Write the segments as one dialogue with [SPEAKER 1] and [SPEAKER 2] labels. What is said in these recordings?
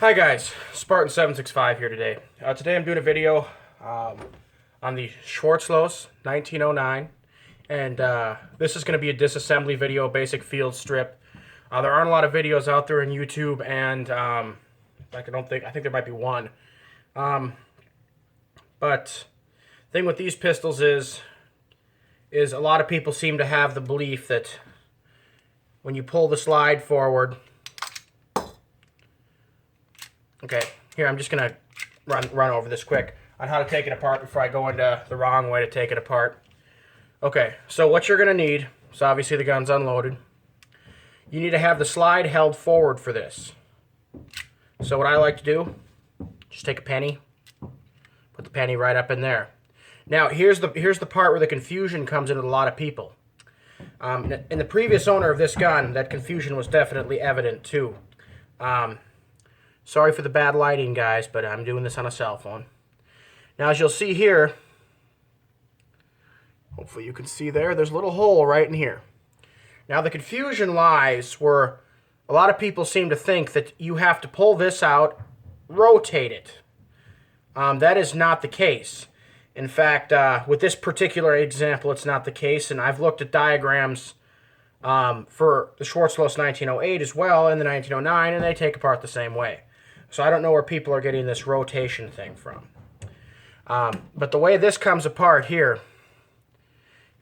[SPEAKER 1] Hi guys, Spartan765 here today. Today I'm doing a video on the Schwarzlose 1909, and this is going to be a disassembly video, basic field strip. There aren't a lot of videos out there on YouTube, and I think there might be one. But the thing with these pistols is a lot of people seem to have the belief that when you pull the slide forward. Okay, here I'm just going to run over this quick on how to take it apart before I go into the wrong way to take it apart. Okay, so what you're going to need, so obviously the gun's unloaded. You need to have the slide held forward for this. So what I like to do, just take a penny, put the penny right up in there. Now here's the part where the confusion comes in with a lot of people. In the previous owner of this gun, that confusion was definitely evident too. Sorry for the bad lighting, guys, but I'm doing this on a cell phone. Now, as you'll see here, hopefully you can see there's a little hole right in here. Now, the confusion lies where a lot of people seem to think that you have to pull this out, rotate it. That is not the case. In fact, with this particular example, it's not the case, and I've looked at diagrams for the Schwarzlose 1908 as well, and the 1909, and they take apart the same way. So I don't know where people are getting this rotation thing from. But the way this comes apart here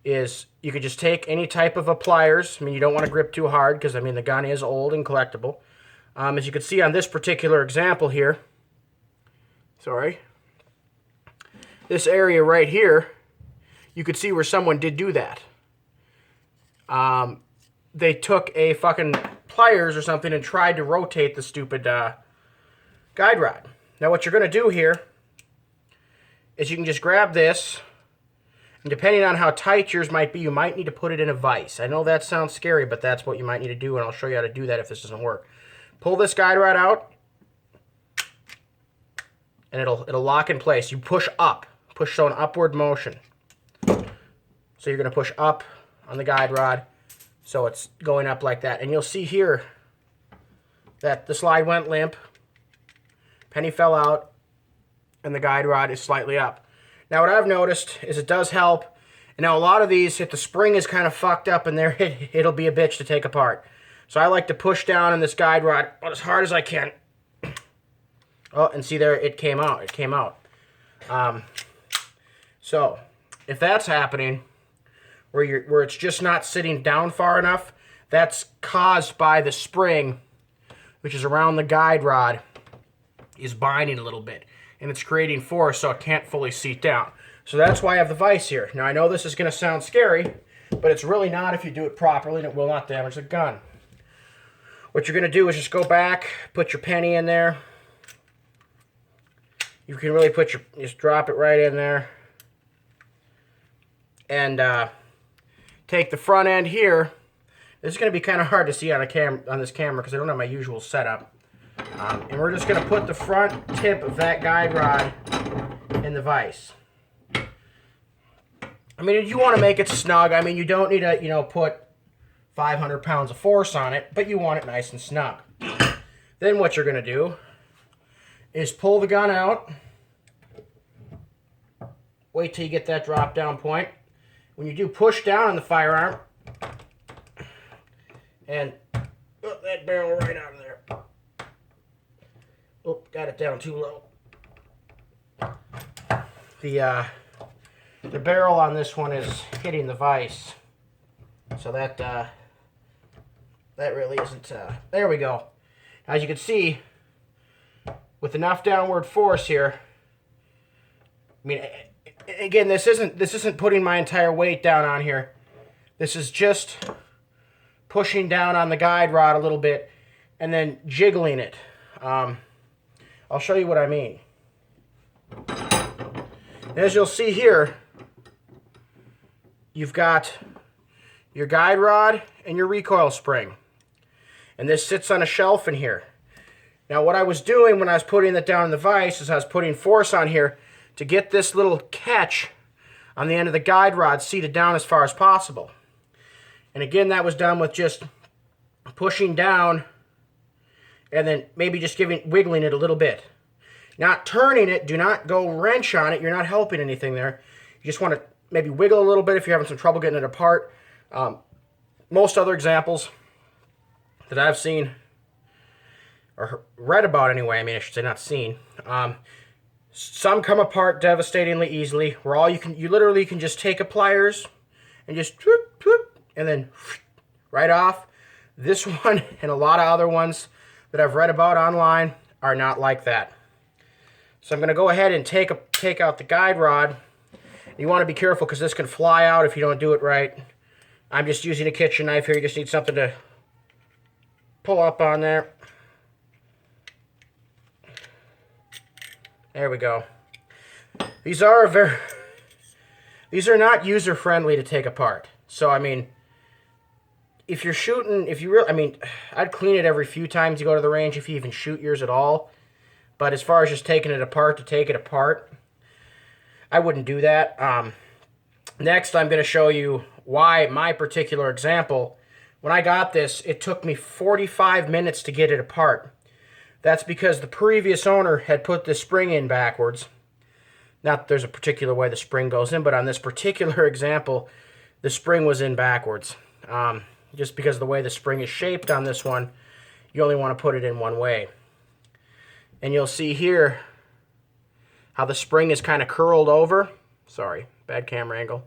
[SPEAKER 1] is you could just take any type of pliers. I mean, you don't want to grip too hard because, I mean, the gun is old and collectible. As you can see on this particular example here, this area right here, you could see where someone did do that. They took a fucking pliers or something and tried to rotate the stupid guide rod. Now what you're going to do here is you can just grab this, and depending on how tight yours might be, you might need to put it in a vise. I know that sounds scary, but that's what you might need to do, and I'll show you how to do that if this doesn't work. Pull this guide rod out, and it'll lock in place. You push up. Push so an upward motion. So you're going to push up on the guide rod, so it's going up like that. And you'll see here that the slide went limp, penny fell out, and the guide rod is slightly up. Now what I've noticed is it does help. And now a lot of these, if the spring is kind of fucked up in there, it'll be a bitch to take apart. So I like to push down on this guide rod as hard as I can. Oh, and see there, it came out. It came out. So if that's happening, where it's just not sitting down far enough, that's caused by the spring, which is around the guide rod, is binding a little bit, and it's creating force so it can't fully seat down. So that's why I have the vise here. Now I know this is going to sound scary, but it's really not if you do it properly, and it will not damage the gun. What you're going to do is just go back, put your penny in there. You can really just drop it right in there, and take the front end here. This is going to be kind of hard to see on this camera because I don't have my usual setup. And we're just going to put the front tip of that guide rod in the vise. I mean, if you want to make it snug, I mean, you don't need to, put 500 pounds of force on it, but you want it nice and snug. Then what you're going to do is pull the gun out. Wait till you get that drop down point. When you do, push down on the firearm, and that barrel right out of there. Oh, got it down too low. The barrel on this one is hitting the vise, so that really isn't. There we go. As you can see, with enough downward force here, I mean, again, this isn't putting my entire weight down on here. This is just pushing down on the guide rod a little bit and then jiggling it. I'll show you what I mean. As you'll see here, you've got your guide rod and your recoil spring. And this sits on a shelf in here. Now what I was doing when I was putting it down in the vise is I was putting force on here to get this little catch on the end of the guide rod seated down as far as possible. And again, that was done with just pushing down and then maybe just wiggling it a little bit. Not turning it, do not go wrench on it, you're not helping anything there. You just want to maybe wiggle a little bit if you're having some trouble getting it apart. Most other examples that I've seen, or read about anyway, I mean I should say not seen, some come apart devastatingly easily, where you literally can just take a pliers and just whoop, whoop, and then right off. This one and a lot of other ones that I've read about online are not like that. So I'm going to go ahead and take out the guide rod. You want to be careful because this can fly out if you don't do it right. I'm just using a kitchen knife here. You just need something to pull up on there. There we go. These are not user-friendly to take apart. So, I mean, if you're shooting, I'd clean it every few times you go to the range if you even shoot yours at all. But as far as just taking it apart to take it apart, I wouldn't do that. Next, I'm going to show you why my particular example, when I got this, it took me 45 minutes to get it apart. That's because the previous owner had put the spring in backwards. Not that there's a particular way the spring goes in, but on this particular example, the spring was in backwards. Just because of the way the spring is shaped on this one, you only want to put it in one way. And you'll see here how the spring is kind of curled over. Sorry, bad camera angle.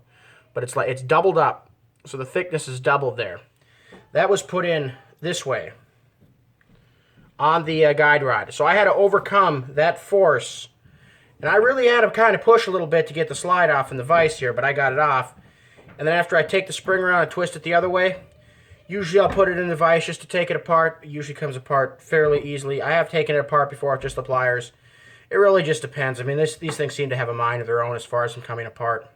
[SPEAKER 1] But it's doubled up, so the thickness is doubled there. That was put in this way on the guide rod. So I had to overcome that force. And I really had to kind of push a little bit to get the slide off in the vise here, but I got it off. And then after I take the spring around and twist it the other way, usually I'll put it in the vise just to take it apart. It usually comes apart fairly easily. I have taken it apart before with just the pliers. It really just depends. I mean, these things seem to have a mind of their own as far as them coming apart.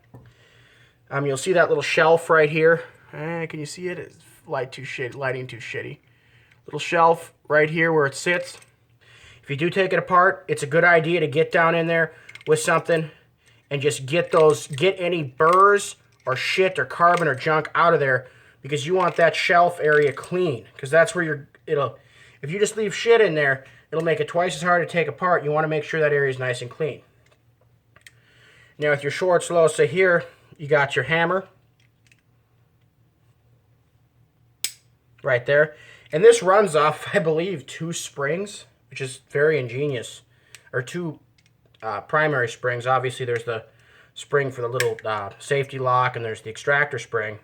[SPEAKER 1] You'll see that little shelf right here. Can you see it? It's lighting too shitty. Little shelf right here where it sits. If you do take it apart, it's a good idea to get down in there with something and just get any burrs or shit or carbon or junk out of there, because you want that shelf area clean, because that's where if you just leave shit in there, it'll make it twice as hard to take apart. You want to make sure that area is nice and clean. Now with your Schwarzlose here, you got your hammer right there. And this runs off, I believe, 2 springs, which is very ingenious. Or 2 primary springs. Obviously, there's the spring for the little safety lock, and there's the extractor spring.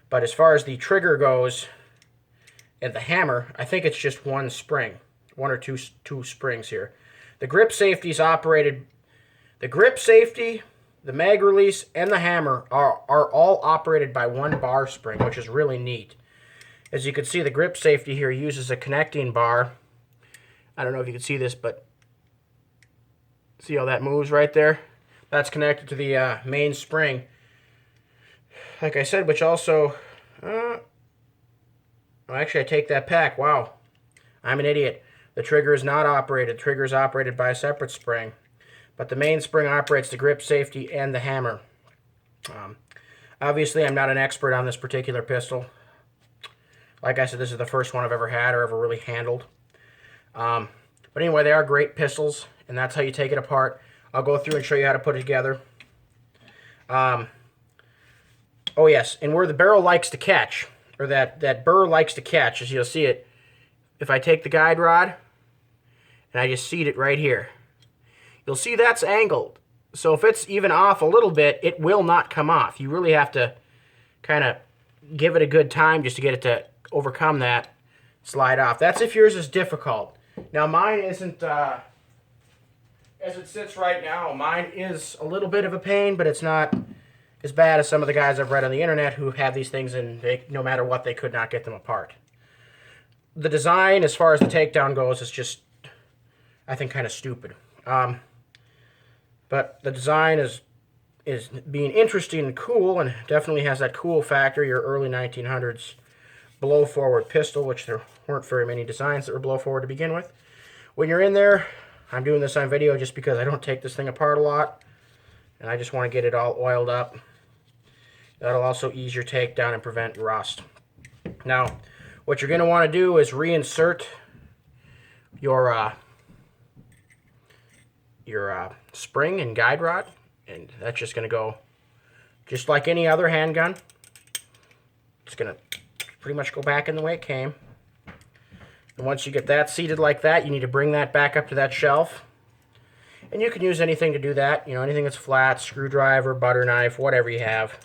[SPEAKER 1] But as far as the trigger goes and the hammer, I think it's just 1 spring. 1 or 2 springs here. The grip safety is operated... The grip safety, the mag release, and the hammer are all operated by 1 bar spring, which is really neat. As you can see, the grip safety here uses a connecting bar. I don't know if you can see this, but see how that moves right there? That's connected to the main spring. Like I said, which also... actually, I take that back. Wow. I'm an idiot. The trigger is not operated. The trigger is operated by a separate spring. But the main spring operates the grip safety and the hammer. Obviously, I'm not an expert on this particular pistol. Like I said, this is the first one I've ever had or ever really handled. But anyway, they are great pistols, and that's how you take it apart. I'll go through and show you how to put it together. Oh yes, and where the barrel likes to catch, or that burr likes to catch, as you'll see it, if I take the guide rod and I just seat it right here, you'll see that's angled. So if it's even off a little bit, it will not come off. You really have to kind of give it a good time just to get it to overcome that slide off. That's if yours is difficult. Now mine isn't, as it sits right now, mine is a little bit of a pain, but it's not as bad as some of the guys I've read on the internet who have these things and no matter what, they could not get them apart. The design, as far as the takedown goes, is just, I think, kind of stupid. But the design is being interesting and cool, and definitely has that cool factor, your early 1900s blow-forward pistol, which there weren't very many designs that were blow-forward to begin with. When you're in there, I'm doing this on video just because I don't take this thing apart a lot, and I just want to get it all oiled up. That'll also ease your takedown and prevent rust. Now, what you're going to want to do is reinsert your spring and guide rod, and that's just going to go just like any other handgun. It's going to pretty much go back in the way it came. And once you get that seated like that, you need to bring that back up to that shelf. And you can use anything to do that, you know, anything that's flat, screwdriver, butter knife, whatever you have.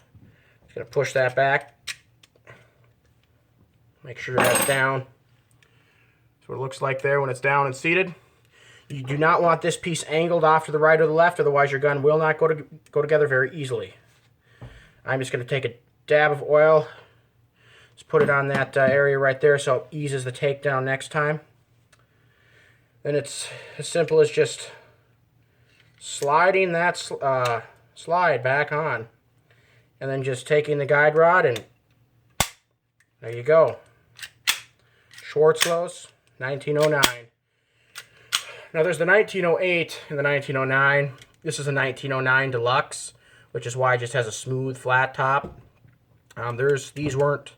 [SPEAKER 1] Just going to push that back. Make sure that's down. That's what it looks like there when it's down and seated. You do not want this piece angled off to the right or the left, otherwise your gun will not go together very easily. I'm just going to take a dab of oil, just put it on that area right there so it eases the takedown next time. Then it's as simple as just sliding that slide back on, and then just taking the guide rod, and there you go. Schwarzlose, 1909. Now there's the 1908 and the 1909. This is a 1909 Deluxe, which is why it just has a smooth, flat top. These weren't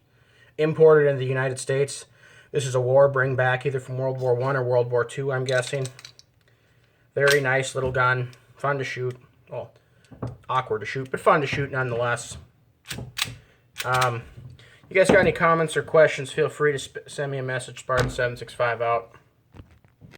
[SPEAKER 1] imported into the United States. This is a war bring back either from World War I or World War II, I'm guessing. Very nice little gun. Fun to shoot. Well, awkward to shoot, but fun to shoot nonetheless. You guys got any comments or questions, feel free to send me a message. Spartan765 out.